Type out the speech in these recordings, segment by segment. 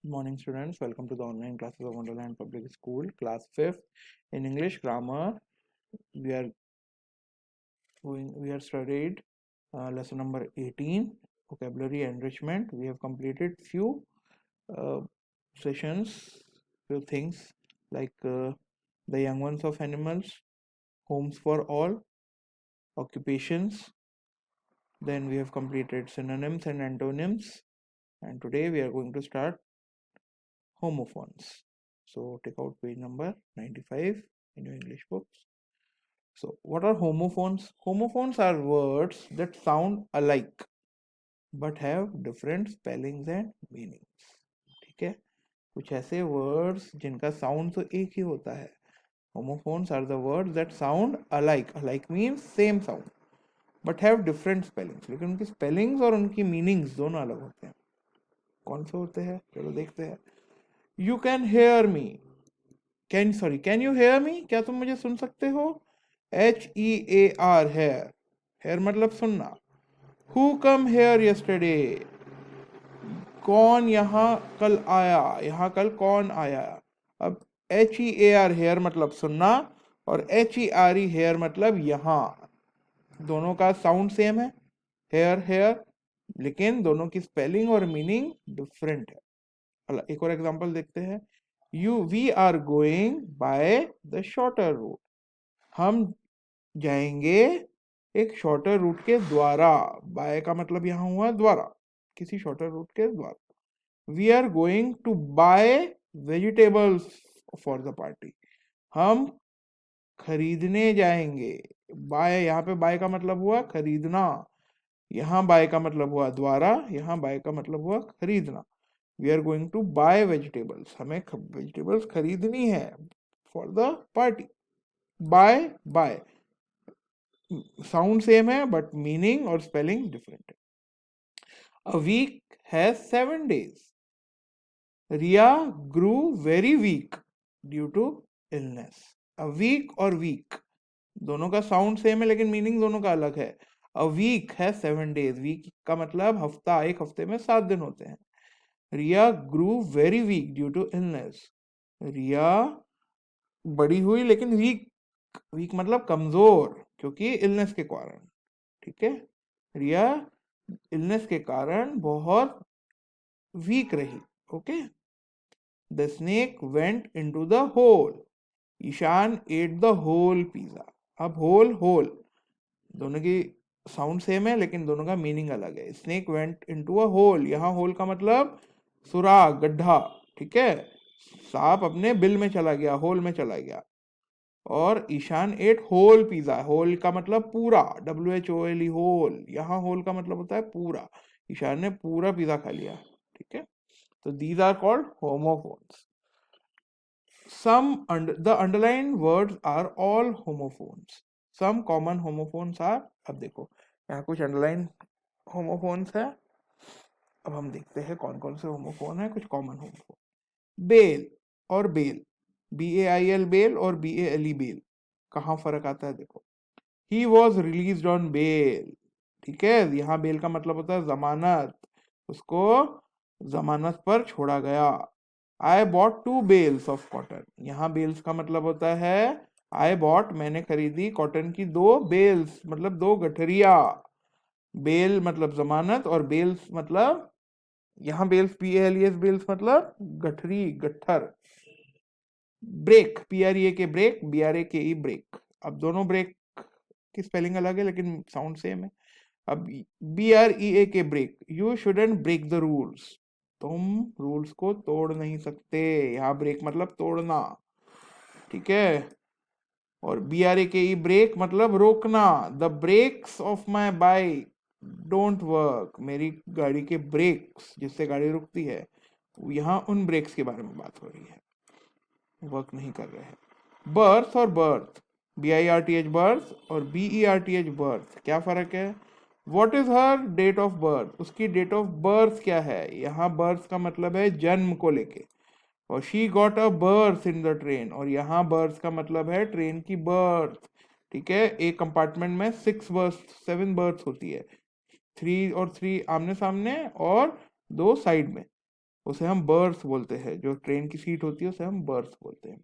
Morning students, welcome to the online classes of Wonderland Public School, class 5th in English grammar. We are studied lesson number 18, vocabulary enrichment. We have completed few uh, sessions, few things like the young ones of animals, homes for all, occupations. Then we have completed synonyms and antonyms, and today we are going to start homophones. So take out page number 95 in your English books. So what are homophones? Homophones are words that sound alike but have different spellings and meanings. ठीक है, कुछ ऐसे words जिनका sound तो एक ही होता है. Homophones are the words that sound alike. Alike means same sound but have different spellings. लेकिन उनकी spellings और उनकी meanings दोनों अलग होते हैं. कौन से होते हैं? चलो देखते हैं. You can hear me. Can you hear me? क्या तुम मुझे सुन सकते हो? HEAR, hair. हेयर मतलब सुनना. Who come here yesterday? कौन यहाँ कल आया? यहाँ कल कौन आया? अब HEAR, हेयर मतलब सुनना, और HERE, हेयर मतलब यहाँ. दोनों का साउंड सेम है, हेयर हेयर, लेकिन दोनों की स्पेलिंग और मीनिंग डिफरेंट है. एक और एग्जांपल देखते हैं. We are going by the shorter route. हम जाएंगे एक शॉर्टर रूट के द्वारा. बाय का मतलब यहां हुआ द्वारा, किसी शॉर्टर रूट के द्वारा. We are going to buy vegetables for the party. हम खरीदने जाएंगे. बाय, यहाँ पे बाय का मतलब हुआ खरीदना, यहाँ बाय का मतलब हुआ द्वारा, यहाँ बाय का मतलब हुआ खरीदना. We are going to buy vegetables. हमें वेजिटेबल्स खरीदनी है for the party. Buy bye sound same है बट मीनिंग और स्पेलिंग डिफरेंट है. A week has 7 days. Riya grew very weak due to illness. A week और वीक दोनों का sound same है लेकिन मीनिंग दोनों का अलग है. अ वीक है 7 days. वीक का मतलब हफ्ता, एक हफ्ते में 7 दिन होते हैं. Riya grew very weak due to illness. Riya बड़ी हुई लेकिन वीक. वीक मतलब कमजोर, क्योंकि इलनेस के कारण. ठीक है, रिया इलनेस के कारण बहुत वीक रही. Okay. The snake went into the hole. Ishan ate the whole pizza. अब होल होल दोनों की साउंड सेम है लेकिन दोनों का मीनिंग अलग है. Snake went into a hole, यहाँ होल का मतलब सुराख, गड्ढा. ठीक है, सांप अपने बिल में चला गया, होल में चला गया. और Ishan ate whole pizza. Whole का मतलब पूरा, WHOLE, होल. यहाँ होल का मतलब होता है पूरा. ईशान ने पूरा पिज्जा खा लिया. ठीक है, तो these are called homophones. the underlined words are all homophones. Some common homophones are, अब देखो यहाँ कुछ अंडरलाइन होमोफोन्स है. अब हम देखते हैं कौन कौन से होमोफोन है. कुछ कॉमन होमोफोन. बेल और बेल, BAIL बेल और BALE बेल. कहाँ फर्क आता है देखो. He was release on bail. ठीक है, यहाँ बेल का मतलब होता है जमानत. उसको जमानत पर छोड़ा गया. I bought 2 bales of cotton. यहाँ बेल्स का मतलब होता है आई बॉट, मैंने खरीदी, कॉटन की 2 बेल्स मतलब 2 गठरिया. बेल मतलब जमानत और बेल्स मतलब यहाँ बेल्स PALES बेल्स मतलब गठरी, गट्ठर. ब्रेक, PREA के ब्रेक, BRAKE ब्रेक. अब दोनों ब्रेक की स्पेलिंग अलग है लेकिन साउंड सेम है. अब BREA के break. You shouldn't break the rules. तुम रूल्स को तोड़ नहीं सकते. यहाँ ब्रेक मतलब तोड़ना. ठीक है, और BRAKE ब्रेक मतलब रोकना. The brakes of my bike don't work. मेरी गाड़ी के ब्रेक्स जिससे गाड़ी रुकती है, यहाँ उन ब्रेक्स के बारे में बात हो रही है, वर्क नहीं कर रहे हैं. बर्थ और बर्थ, BIRTH बर्थ और BERTH बर्थ, क्या फर्क है. What is her date of birth. उसकी डेट ऑफ बर्थ क्या है. यहाँ बर्थ का मतलब है जन्म को लेके. और she got a birth in the train, और यहाँ बर्थ का मतलब है ट्रेन की बर्थ. ठीक है, एक कंपार्टमेंट में 7 बर्थ होती है. 3 और 3 आमने सामने और 2 साइड में. उसे हम बर्थ बोलते हैं, जो ट्रेन की सीट होती है उसे हम बर्थ बोलते हैं,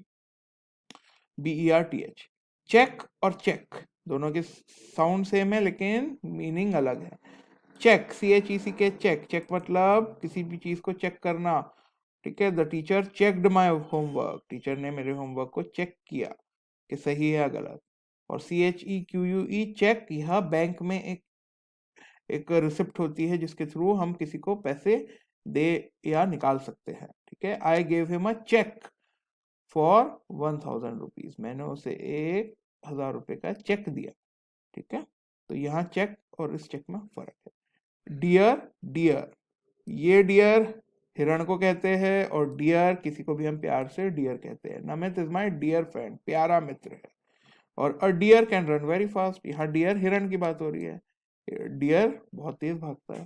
BERTH। चेक और चेक दोनों के साउंड सेम है लेकिन मीनिंग अलग है। चेक, CHECK, चेक, चेक मतलब किसी भी चीज को चेक करना, ठीक है। The teacher checked my homework, teacher ने मेरे होमवर्क को चेक किया कि सही है या गलत। और CHEQUE, चेक, यह बैंक में एक रिसिप्ट होती है जिसके थ्रू हम किसी को पैसे दे या निकाल सकते हैं, ठीक है। I gave him a cheque for 1000 rupees, मैंने उसे 1000 रुपए का चेक दिया, ठीक है। तो यहाँ चेक और इस चेक में फर्क है। डियर, डियर, ये डियर हिरण को कहते हैं और डियर किसी को भी हम प्यार से डियर कहते हैं। Namit is my dear friend, प्यारा मित्र है। और a deer can run very fast, यहाँ डियर हिरण की बात हो रही है, डियर बहुत तेज भागता है।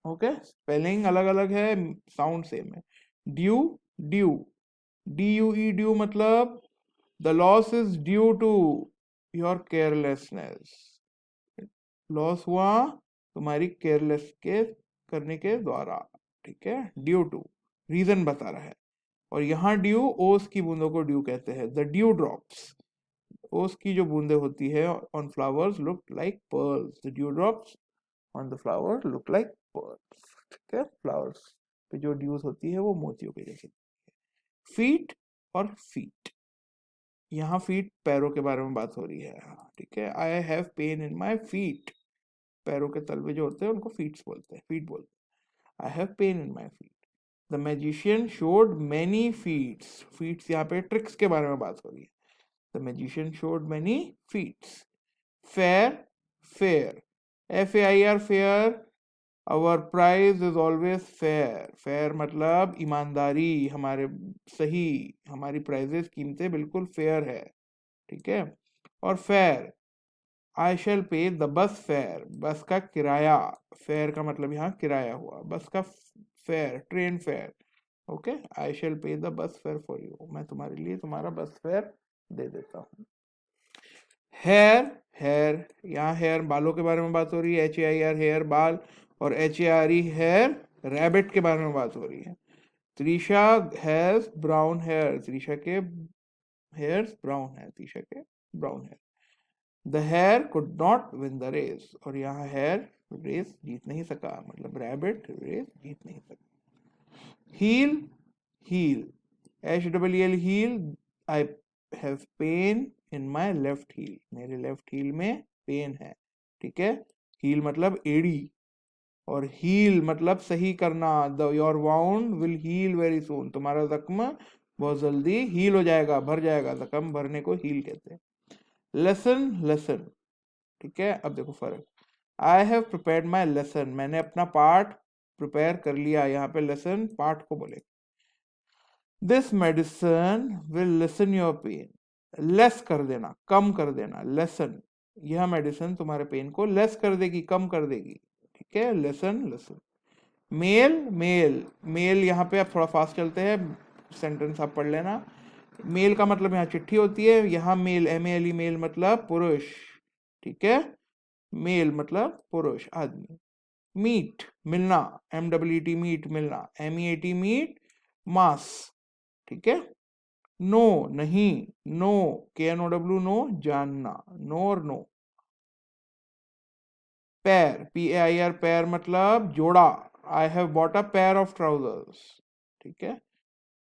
ओके, स्पेलिंग अलग अलग है, साउंड सेम है। ड्यू, ड्यू, DUE, ड्यू मतलब the loss is due to your carelessness, loss हुआ तुम्हारी केयरलेस के करने के द्वारा, ठीक है। ड्यू टू रीजन बता रहा है। और यहाँ ड्यू, ओस की बूंदों को ड्यू कहते हैं। द ड्यू ड्रॉप्स, ओस की जो बूंदे होती है on flowers look like pearls, the due drops on the flower look like pearls, ठीक है। फ्लावर्स पे जो ड्यूज होती है वो मोतियों के जैसे। फीट और फीट, यहाँ फीट पैरों के बारे में बात हो रही है, ठीक है। आई have pain in my feet, पैरों के तलवे जो होते हैं उनको फीट्स बोलते हैं, फीट बोलते हैं। I have pain in my feet. The magician showed many feats, feats यहाँ पे ट्रिक्स के बारे में बात हो रही है। The magician showed many feats. Fair, fair, FAIR, fair, our price is always fair, fair मतलब ईमानदारी, हमारे सही, हमारी प्राइजेस कीमतें बिल्कुल फेयर है, ठीक है। और फेयर, आई शैल पे द बस फेयर, बस का किराया, फेयर का मतलब यहाँ किराया हुआ, बस का फेयर, ट्रेन फेयर, ओके। आई शैल पे the bus fair for you, मैं तुम्हारे लिए तुम्हारा बस फेयर दे देता हूँ। हेयर, हेयर, यहाँ हेयर बालों के बारे में बात हो रही है, HAIR हेयर बाल, और HARE हेयर रैबिट के बारे में बात हो रही है। Trisha has brown hair, Trisha के हेयर्स ब्राउन है, त्रिशा के brown hair. The hare could not win the race, और यहाँ हेयर रेस जीत नहीं सका, मतलब रैबिट रेस जीत नहीं सका। Heel, heel, HEEL, heel, I have pain in my left heel, मेरे लेफ्ट हील में पेन है, ठीक है। हील मतलब एड़ी, और हील मतलब सही करना। The your wound will heal very soon, तुम्हारा जख्म बहुत जल्दी हील हो जाएगा, भर जाएगा, जख्म भरने को हील कहते हैं। लेसन, लेसन, ठीक है। अब देखो फर्क, I have prepared my lesson, मैंने अपना पाठ प्रिपेयर कर लिया, यहाँ पे लेसन पाठ को बोले। This medicine will lessen your pain, less कर देना, कम कर देना, लेसन, यह मेडिसिन तुम्हारे पेन को लेस कर देगी, कम कर देगी, ठीक है। Lesson, lesson. Mail, mail, mail यहाँ पे आप थोड़ा फास्ट चलते हैं, सेंटेंस आप पढ़ लेना। मेल का मतलब यहाँ चिट्ठी होती है, यहाँ मेल, MALE, मेल मतलब पुरुष, ठीक है। मेल मतलब पुरुष, आदमी। मीट, मिलना, MEET, मीट, मिलना, MEAT, मीट, मास, ठीक है। नो, नहीं, नो, KNOW, नो, जानना, नो और नो। पैर, PAIR, पैर मतलब जोड़ा, I have bought a pair of trousers, ठीक है।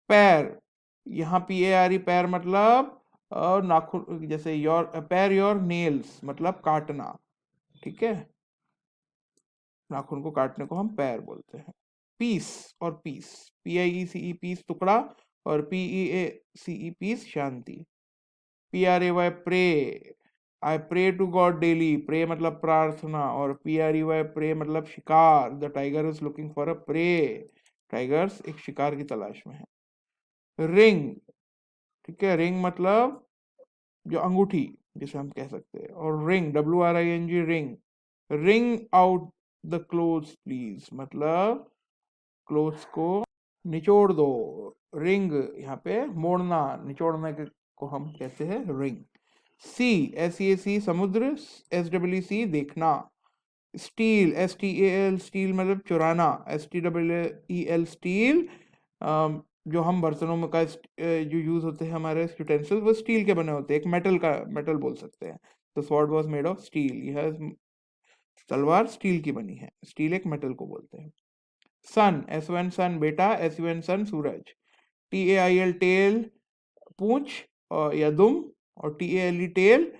पैर, यहाँ PARE, पैर मतलब नाखून, जैसे योर पैर योर नेल्स मतलब काटना, ठीक है। नाखून को काटने को हम पैर बोलते हैं। पीस और पीस, PIECE, पीस टुकड़ा, और PEACE, पीस शांति। PRAY, pray, I pray to God daily, pray मतलब प्रार्थना, और PREY, प्रे मतलब शिकार। The tiger is looking for a prey, tigers एक शिकार की तलाश में है। रिंग, ठीक है, रिंग मतलब जो अंगूठी जिसे हम कह सकते हैं, और ring, WRING, ring, ring out the clothes please मतलब क्लोथ्स को निचोड़ दो, रिंग यहाँ पे मोड़ना, निचोड़ने को हम कहते हैं रिंग। सी, SEAC, समुद्र, SEEC, देखना, स्टील, STAL, स्टील मतलब चुराना, STEEL स्टील। जो हम बर्तनों में का जो यूज होते हैं हमारे यूटेंसिल्स, वो स्टील के बने होते हैं, एक मेटल का, मेटल बोल सकते हैं। तो sword was made of steel, यह तलवार स्टील की बनी है, स्टील एक मेटल को बोलते हैं। सन, SON सन बेटा, SUN सन सूरज। TAIL टेल पूंछ या दुम, और TALE टेल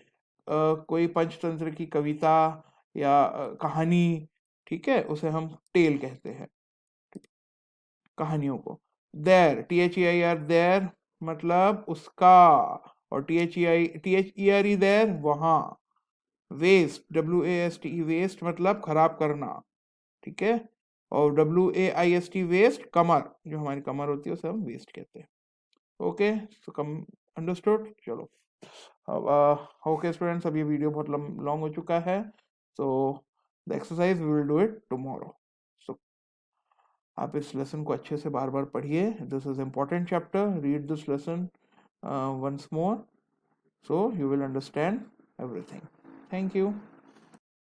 कोई पंचतंत्र की कविता या कहानी, ठीक है, उसे हम टेल कहते हैं, कहानियों को। देर, THEIR देर मतलब उसका, और THERE देर वहां। वेस्ट, WASTE वेस्ट मतलब खराब करना, ठीक है, और WAIST वेस्ट कमर, जो हमारी कमर होती है उसे हम वेस्ट कहते हैं। ओके, सो कम अंडरस्टूड। चलो अब ओके स्टूडेंट्स, अब ये वीडियो बहुत लॉन्ग हो चुका है, so the exercise we will do it tomorrow. So आप इस लेसन को अच्छे से बार बार पढ़िए, this is important chapter, read this lesson once more, so you will understand everything. Thank you.